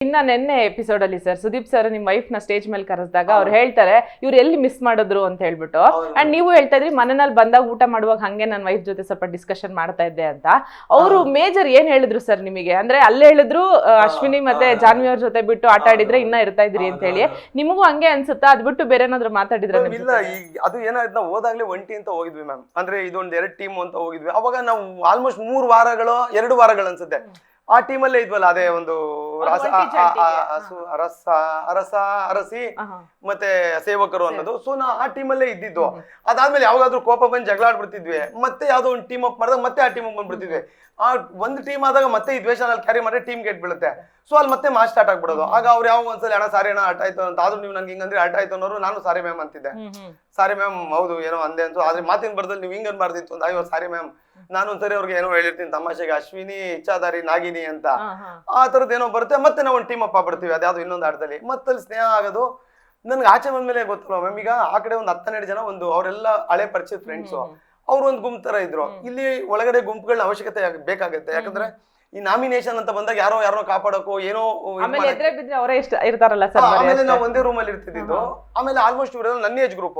ಇನ್ನ ನೆನ್ನೆ ಎಪಿಸೋಡ್ ಅಲ್ಲಿ ಸರ್ ಸುದೀಪ್ ಸರ್ ನಿಮ್ ವೈಫ್ ನ ಸ್ಟೇಜ್ ಮೇಲೆ ಕರೆಸಿದಾಗ ಅವ್ರು ಹೇಳ್ತಾರೆ ಇವ್ರು ಎಲ್ಲಿ ಮಿಸ್ ಮಾಡಿದ್ರು ಅಂತ ಹೇಳ್ಬಿಟ್ಟು ಅಂಡ್ ನೀವು ಹೇಳ್ತಾ ಇದ್ರಿ ಮನೆಯಲ್ಲಿ ಬಂದಾಗ ಊಟ ಮಾಡುವಾಗ ಹಂಗೆ ನನ್ನ ವೈಫ್ ಜೊತೆ ಸ್ವಲ್ಪ ಡಿಸ್ಕಷನ್ ಮಾಡ್ತಾ ಇದ್ದೆ ಅಂತ. ಅವರು ಮೇಜರ್ ಏನ್ ಹೇಳಿದ್ರು ಸರ್ ನಿಮಗೆ? ಅಂದ್ರೆ ಅಲ್ಲೇ ಹೇಳಿದ್ರು ಅಶ್ವಿನಿ ಮತ್ತೆ ಜಾನ್ವಿ ಅವ್ರ ಜೊತೆ ಬಿಟ್ಟು ಆಟ ಆಡಿದ್ರೆ ಇನ್ನ ಇರ್ತಾ ಇದ್ರಿ ಅಂತ ಹೇಳಿ. ನಿಮಗೂ ಹಂಗೆ ಅನ್ಸುತ್ತಾ? ಅದ್ ಬಿಟ್ಟು ಬೇರೆ ಏನಾದ್ರು ಮಾತಾಡಿದ್ರೆ? ಇಲ್ಲ, ಈಗ ಅದು ಏನಾಯ್ತು, ನಾವು ಹೋದಾಗ್ಲೇ ಒಂಟಿ ಅಂತ ಹೋಗಿದ್ವಿ ಮ್ಯಾಮ್. ಅಂದ್ರೆ ಇದೊಂದ್ 2 ಟೀಮ್ ಅಂತ ಹೋಗಿದ್ವಿ. ಅವಾಗ ನಾವು ಆಲ್ಮೋಸ್ಟ್ 3 ವಾರಗಳು 2 ವಾರಗಳು ಅನ್ಸುತ್ತೆ ಆ ಟೀಮಲ್ಲೇ ಇದ್ವಲ್ಲ. ಅದೇ ಒಂದು ಅರಸಿ ಮತ್ತೆ ಸೇವಕರು ಅನ್ನೋದು. ಸೊ ನಾ ಆ ಟೀಮಲ್ಲೇ ಇದ್ದಿದ್ದು. ಅದಾದ್ಮೇಲೆ ಯಾವಾಗಾದ್ರೂ ಕೋಪ ಬಂದು ಜಗಳ ಆಡ್ಬಿಡ್ತಿದ್ವಿ, ಮತ್ತೆ ಯಾವ್ದೋ ಒಂದು ಟೀಮ್ ಅಪ್ ಮಾಡಿದಾಗ ಮತ್ತೆ ಆ ಟೀಮ್ ಬಂದ್ಬಿಡ್ತಿದ್ವಿ. ಆ ಒಂದು ಟೀಮ್ ಆದಾಗ ಮತ್ತೆ ಈ ದ್ವೇಷ ಅಲ್ಲಿ ಕ್ಯಾರಿ ಮಾಡಿದ್ರೆ ಟೀಮ್ ಗೆಟ್ ಬೀಳುತ್ತೆ. ಸೊ ಅಲ್ಲಿ ಮತ್ತೆ ಮಾಸ್ ಸ್ಟಾರ್ಟ್ ಆಗ್ಬಿಡೋದು. ಆಗ ಅವ್ರು ಯಾವ ಒಂದ್ಸಲ ಅಣ್ಣ ಸಾರಿ ಅಣ್ಣ ಆಟ ಆಯ್ತು ಅಂತ ಆದ್ರೂ ನೀವು ನನ್ಗೆ ಹಿಂಗಂದ್ರೆ ಆಟ ಆಯ್ತು ಅನ್ನೋರು, ನಾನು ಸಾರಿ ಮ್ಯಾಮ್ ಅಂತಿದ್ದೆ. ಸಾರಿ ಮ್ಯಾಮ್, ಹೌದು ಏನೋ ಅಂದೆ ಅಂತ. ಆದ್ರೆ ಮಾತಿನ ಬರ್ದಲ್ಲಿ ನೀವು ಹಿಂಗ್ ಅನ್ಬಾರ್ದಿತ್ತು ಅಂತ. ಅಯ್ಯೋ ಸಾರಿ ಮ್ಯಾಮ್, ನಾನು ಒಂದ್ಸರಿ ಅವ್ರಿಗೆ ಏನೋ ಹೇಳಿರ್ತೀನಿ ತಮಾಷೆಗೆ, ಅಶ್ವಿನಿ ಇಚ್ಛಾಧಾರಿ ನಾಗಿನಿ ಅಂತ. ಆ ತರದ್ ಏನೋ ಬರುತ್ತೆ. ಮತ್ತೆ ನಾವು ಒಂದು ಟೀಮ್ ಅಪ್ ಆಗ್ಬಿಡ್ತೀವಿ ಅದ್ಯಾವ್ದು ಇನ್ನೊಂದು ಆಟದಲ್ಲಿ. ಮತ್ತಲ್ಲಿ ಸ್ನೇಹ ಆಗೋದು. ನನ್ಗೆ ಆಚೆ ಬಂದ್ಮೇಲೆ ಗೊತ್ತಲ್ಲ ಮ್ಯಾಮ್, ಈಗ ಆ ಕಡೆ ಒಂದು 10-12 ಜನ ಒಂದು ಅವರೆಲ್ಲ ಹಳೆ ಪರಿಚಯ ಫ್ರೆಂಡ್ಸು, ಅವ್ರು ಒಂದು ಗುಂಪು ತರ ಇದ್ರು. ಇಲ್ಲಿ ಒಳಗಡೆ ಗುಂಪುಗಳನ್ನ ಅವಶ್ಯಕತೆ ಬೇಕಾಗುತ್ತೆ. ಯಾಕಂದ್ರೆ ಈ ನಾಮಿನೇಷನ್ ಅಂತ ಬಂದಾಗ ಯಾರೋ ಕಾಪಾಡೋಕೋ ಏನೋ ಅವರೇ ಇರ್ತಾರಲ್ಲ ಸರ್. ಆಮೇಲೆ ನಾವು ಒಂದೇ ರೂಮ್ ಅಲ್ಲಿ ಇರ್ತಿದ್ದು. ಆಮೇಲೆ ಆಲ್ಮೋಸ್ಟ್ ಇವರೆಲ್ಲ ನನ್ನ ಏಜ್ ಗ್ರೂಪ್.